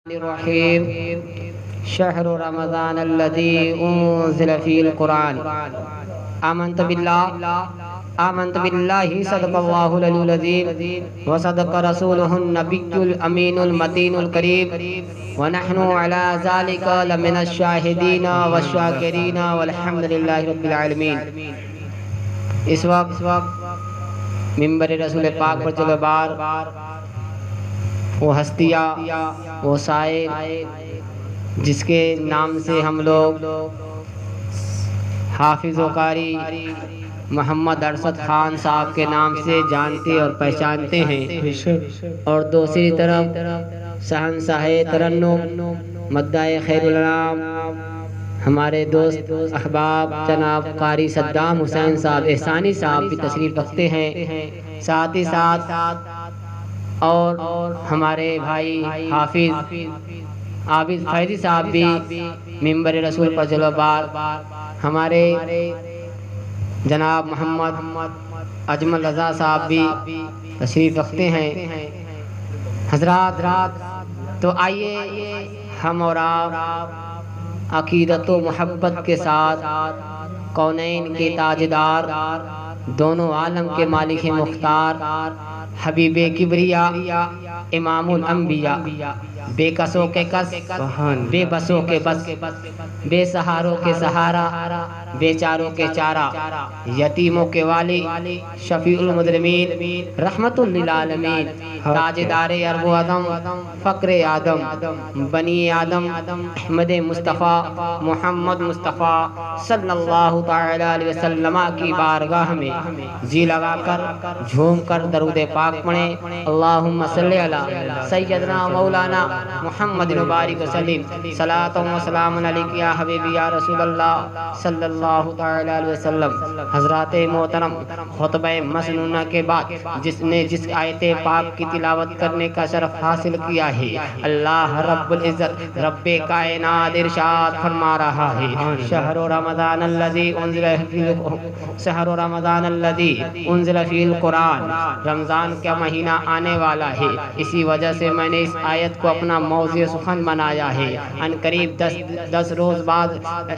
الرحیم شہر رمضان الذی انزل فیہ القرآن آمنت باللہ صدق اللہ العلی العظیم وصدق رسولہ النبی الامین المتین الکریم ونحن علی ذالک لمن الشاہدین والشاکرین والحمدللہ رب العالمین۔ اس وقت منبر رسول پاک پر چلو بار وہ ہستیاں، وہ سائے جس کے نام سے ہم لوگ حافظ و قاری محمد ارشد خان صاحب کے نام سے جانتے اور پہچانتے ہیں، اور دوسری طرف شہنشاہ ترنم مداح خیر الانام ہمارے دوست احباب جناب قاری صدام حسین صاحب احسانی صاحب بھی تشریف رکھتے ہیں، ساتھ ہی ساتھ اور ہمارے بھائی حافظ عابد فیضی صاحب بھی منبر رسول پر جلوہ بار، ہمارے جناب محمد اجمل رضا صاحب بھی تشریف رکھتے ہیں۔ حضرات تو آئیے ہم اور آپ عقیدت و محبت کے ساتھ کونین کے تاجدار، دونوں عالم کے مالک مختار، حبیب کبریا، امام الانبیاء، بے کسوں کے کس، بے بسوں کے بس، بے سہاروں کے سہارا، بے چاروں کے چارہ، یتیموں کے والی، شفیع المذنبین، رحمت للعالمین، تاجدار ارب و عدم، فقر آدم، بنی آدم، احمد مصطفیٰ محمد مصطفیٰ صلی اللہ تعالی علیہ وسلم کی بارگاہ میں جی لگا کر جھوم کر درود پاک پڑھیں۔ اللہم صلی علی سیدنا مولانا محمد مبارک وسلم، صلاۃ و سلام علیک یا حبیبی یا رسول اللہ صلی اللہ تعالی علیہ وسلم۔ حضرات محترم، خطبہ مسنونہ کے بعد جس نے جس آیت پاک کی تلاوت کرنے کا شرف حاصل کیا ہے، اللہ رب العزت رب کائنات ارشاد فرما رہا ہے، شہر رمضان الذی انزل فیہ القرآن، رمضان کا مہینہ آنے والا ہے، اسی وجہ سے میں نے اس آیت کو اپنا موضوع سخن بنایا ہے۔ ان قریب 10 روز بعد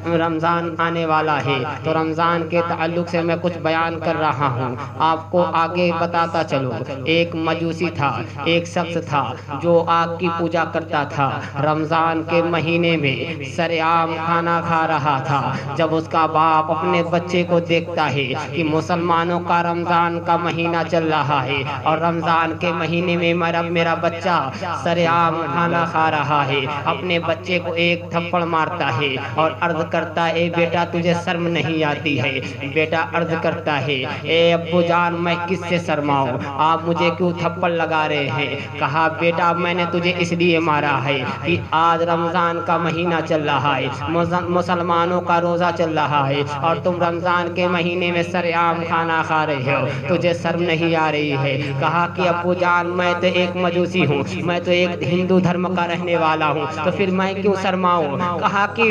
رمضان آنے والا ہے، تو رمضان کے تعلق سے میں کچھ بیان کر رہا ہوں، آپ کو آگے بتاتا چلو۔ ایک مجوسی تھا، ایک شخص تھا جو آگ کی پوجا کرتا تھا، رمضان کے مہینے میں سرعام کھانا کھا رہا تھا۔ جب اس کا باپ اپنے بچے کو دیکھتا ہے کہ مسلمانوں کا رمضان کا مہینہ چل رہا ہے اور رمضان کے مہینے میں میرا بچہ سرعام کھانا کھا رہا ہے، اپنے بچے کو ایک تھپڑ مارتا ہے اور عرض کرتا ہے، اے بیٹا تجھے شرم نہیں آتی ہے؟ بیٹا عرض کرتا ہے، اے ابو جان میں کس سے شرماؤں، آپ مجھے کیوں تھپڑ لگا رہے ہیں؟ کہا، بیٹا میں نے تجھے اس لیے مارا ہے کہ آج رمضان کا مہینہ چل رہا ہے، مسلمانوں کا روزہ چل رہا ہے اور تم رمضان کے مہینے میں سرعام کھانا کھا رہے ہو، تجھے شرم نہیں آ رہی ہے؟ کہا کہ ابو جان میں تو ایک مجوسی ہوں، میں تو ایک ہندو دھرم کا رہنے والا ہوں، تو پھر میں کیوں شرماؤں؟ کہا کہ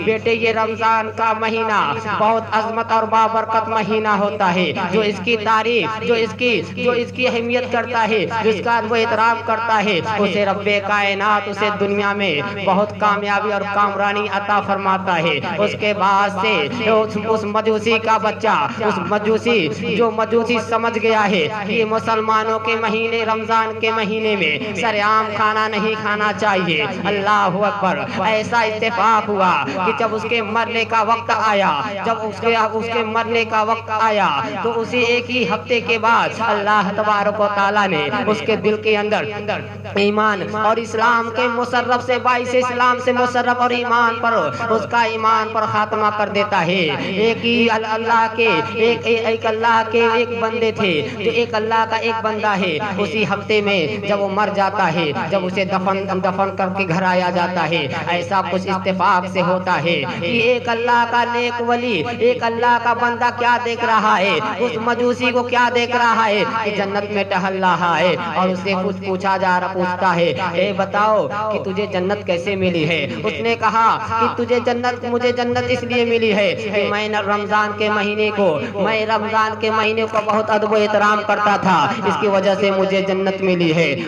بیٹے یہ رمضان کا مہینہ بہت عظمت اور بابرکت مہینہ ہوتا ہے، جو اس کی تعریف، جو اس کی اہمیت کرتا ہے، جس کا وہ احترام کرتا ہے، اسے رب کائنات اسے دنیا میں بہت کامیابی اور کامرانی عطا فرماتا ہے۔ اس کے بعد سے اس مجوسی کا بچہ، اس مجوسی سمجھ گیا ہے کہ مسلمانوں کے مہینے رمضان کے مہینے میں سرعام کھانا نہیں کھانا چاہیے۔ اللہ اکبر! ایسا اتفاق ہوا کہ جب اس کے مرنے کا وقت آیا، تو اسی ایک ہی ہفتے کے بعد اللہ تبارک و تعالیٰ نے اس کے دل کے اندر ایمان اور اسلام کے مسرف سے، باعث اسلام سے مسرف اور ایمان پر، اس کا ایمان پر خاتمہ کر دیتا ہے۔ ایک اللہ کے ایک بندے تھے، جو ایک اللہ کا ایک بندہ ہے، اسی ہفتے میں جب وہ مر جاتا ہے، جب اسے دفن کر کے گھر آیا جاتا ہے، ایسا کچھ اتفاق سے ہوتا ہے کہ ایک اللہ کا نیک ولی، ایک اللہ کا بندہ کیا دیکھ رہا ہے، اس مجوسی کو کیا دیکھ رہا ہے کہ جنت میں ٹہل رہا ہے، اور اس سے کچھ پوچھتا ہے، اے بتاؤ کہ تجھے جنت کیسے ملی ہے؟ اس نے کہا کہ مجھے جنت اس لیے ملی ہے کہ میں رمضان کے مہینے کو بہت ادب و احترام کرتا تھا، اس کی وجہ سے مجھے جنت ملی ہے۔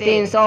300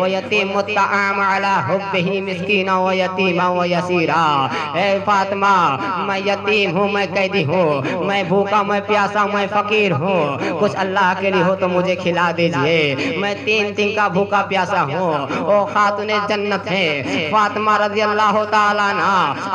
وَيَتِيمُ الطَّعَامَ عَلَى حُبِّهِ مِسْكِينًا وَيَتِيمًا وَيَسِيرًا۔ اے فاطمہ میں یتیم ہوں، میں قیدی ہوں، میں بھوکا، میں پیاسا، میں فقیر ہوں، کچھ اللہ کے لیے ہو تو مجھے کھلا دیجئے، میں 3 دن کا بھوکا پیاسا ہوں۔ وہ خاتون جنت ہے فاطمہ رضی اللہ تعالیٰ عنہ،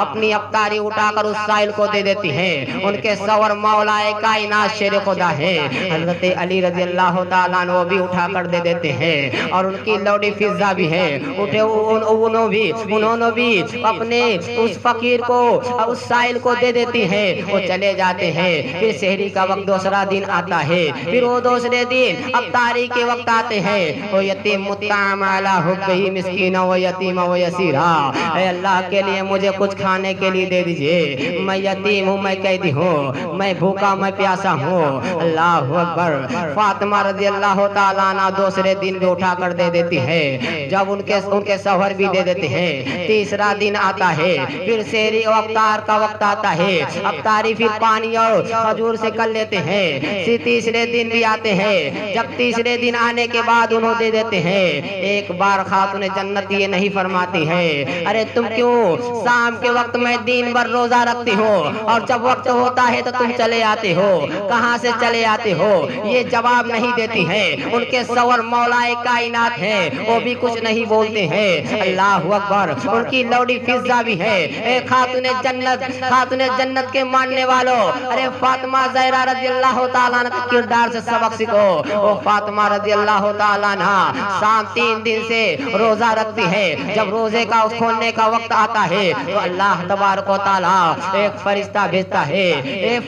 اپنی افطاری اٹھا کر اس سائل کو دے دیتی ہیں۔ ان کے سور مولا کائنات شیر خدا ہے حضرت علی رضی اللہ تعالیٰ عنہ، وہ بھی اٹھا کر دے دیتے ہیں، اور ان کی لوڈی فضا بھی ہے، اٹھے انہوں نے بھی اپنے اس فقیر کو اس سائل کو دے دیتی ہیں، وہ چلے جاتے ہیں۔ پھر سحری کا وقت دوسرا دن آتا ہے، پھر وہ دوسرے دن افطاری کے وقت آتے ہیں۔ وہ یتیم الطعام علی حبہ مسکینا و یتیما و یسیرا، اے اللہ کے لیے مجھے کچھ کھانے کے لیے دے دیجئے، میں یتیم ہوں، میں قیدی ہوں، میں بھوکا، میں پیاسا ہوں۔ اللہ اکبر۔ فاطمہ رضی اللہ تعالیٰ عنہ دوسرے دن بھی اٹھا کر دے دیتی ہے، جب ان کے شوہر بھی دے دیتے ہیں۔ تیسرا دن آتا ہے، پھر سحری و افطار کا وقت آتا ہے، افطاری پھر پانی اور کھجور سے کر لیتے ہیں۔ پھر تیسرے دن بھی آتے ہیں، جب تیسرے دن آنے کے بعد انہوں دے دیتے ہیں۔ ایک بار خاتون جنت یہ نہیں فرماتی ہے ارے تم کیوں شام کے وقت میں دن بھر روزہ رکھتی ہو اور جب وقت ہوتا ہے تو تم چلے آتے ہو، کہاں سے چلے آتے ہو؟ یہ جواب نہیں دیتی ہے۔ ان کے سور مولا کائنات ہیں، وہ بھی کچھ نہیں بولتے ہیں۔ اللہ اکبر۔ ان کی لوڈی فضا بھی ہے۔ اے خاتون جنت کے ماننے والوں، ارے فاطمہ زہرا رضی اللہ تعالیٰ عنہ کے کردار سے سبق سیکھو۔ وہ فاطمہ رضی اللہ تعالیٰ عنہ شام 3 دن سے روزہ رکھتی ہے، جب روزے کا کھولنے کا وقت آتا ہے تو اللہ تبارک و تعالیٰ ایک فرشتہ بھیجتا ہے، اے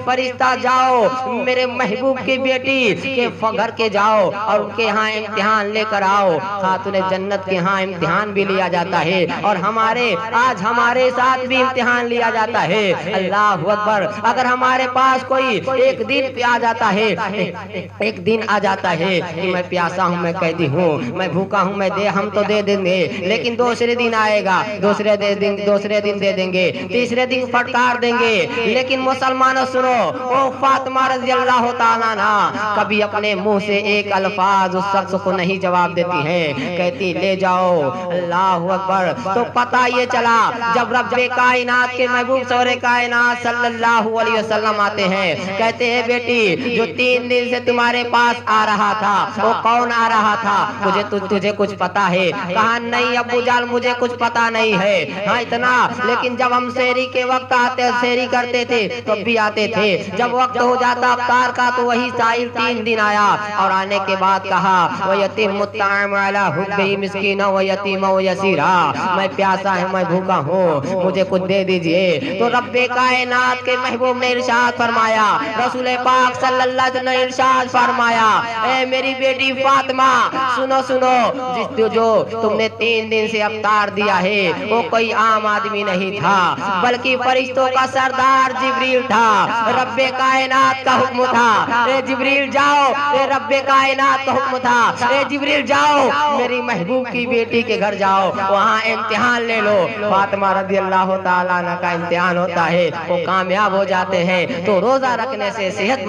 فرشتہ جاؤ میرے محبوب کی بیٹی کے گھر کے جاؤ اور ان کے ہاں امتحان لے کر آؤ۔ خاتون جنت کے ہاں امتحان بھی لیا جاتا ہے، اور آج ہمارے ساتھ بھی امتحان لیا جاتا ہے۔ اللہ اکبر۔ اگر ہمارے پاس کوئی ایک دن پہ آ جاتا ہے، ایک دن آ جاتا ہے کہ میں پیاسا ہوں، میں قیدی ہوں، میں بھوکا ہوں، ہم تو دے دیں گے، لیکن دوسرے دن آئے گا، دوسرے دن دے دیں گے، تیسرے دن پھٹکار دیں گے۔ لیکن مسلمانوں سنو، او فاطمہ رضی اللہ تعالیٰ عنہ کبھی اپنے منہ سے ایک الفاظ اس شخص کو نہیں جواب دیتی ہیں، کہتی لے جاؤ۔ اللہ اکبر۔ تو پتہ یہ چلا جب رب کائنات کے محبوب سور کائنات صلی اللہ علیہ وسلم آتے ہیں، کہتے ہیں بیٹی جو 3 دن سے تمہارے پاس آ رہا تھا وہ کون آ رہا تھا؟ تجھے کچھ پتا ہے؟ کہا نہیں ابو جان مجھے کچھ پتا نہیں ہے، ہاں اتنا، لیکن جب ہم سحری کے وقت آتے سحری کرتے تھے تب بھی آتے تھے، جب وقت ہو جاتا افطار کا تو وہی سائل 3 دن آیا، اور آنے کے بعد کہا وَيَتِيمُ الطَّعَامَ عَلَى حُبِّهِ مِسْكِينًا وَيَتِيمًا وَيَسِيرًا، میں پیاسا ہوں، میں بھوکا ہوں، مجھے کچھ دے دیجئے۔ تو رب کائنات کے محبوب نے ارشاد فرمایا، رسول پاک صلی اللہ علیہ وسلم نے ارشاد فرمایا، اے میری بیٹی فاطمہ سنو جو تم نے 3 دن سے افطار دیا ہے وہ کوئی عام آدمی نہیں تھا، بلکہ فرشتوں کا سردار جبریل تھا، رب کائنات کا حکم تھا، اے جبریل جاؤ، اے رب کائنات کا حکم تھا، اے جبریل جاؤ میری محبوب کی بیٹی کے گھر جاؤ، وہاں امتحان لے لو۔ فاطمہ رضی اللہ تعالیٰ عنہ کا امتحان ہوتا ہے، وہ کامیاب ہو جاتے ہیں تو روزہ رکھنے سے صحت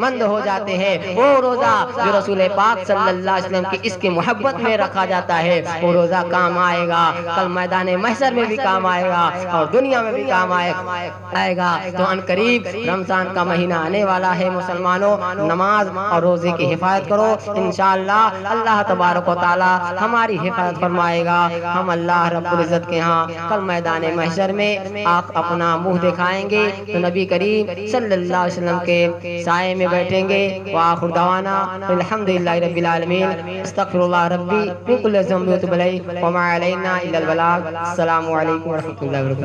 مند ہو جاتے ہیں۔ وہ روزہ جو رسول پاک صلی اللہ علیہ وسلم کی اس کی محبت میں رکھا جاتا ہے، وہ روزہ کام آئے گا، کل میدان محشر میں بھی کام آئے گا اور دنیا میں بھی کام آئے گا۔ تو ان قریب رمضان کا مہینہ آنے والا ہے، مسلمانوں نماز اور روزے کی حفاظت کرو، انشاءاللہ اللہ تبارک و تعالی ہماری حفاظت فرمائے گا۔ ہم اللہ رب العزت کے ہاں کل میدان محشر میں آپ اپنا منہ دکھائیں گے تو نبی کریم صلی اللہ علیہ وسلم کے سائے میں بیٹھیں گے۔ وآخر دعوانا الحمدللہ رب العالمین، استغفر اللہ ربی من کل ذنب واتوب الیہ وما علینا الا البلاغ۔ السلام علیکم ورحمۃ اللہ وبرکاتہ۔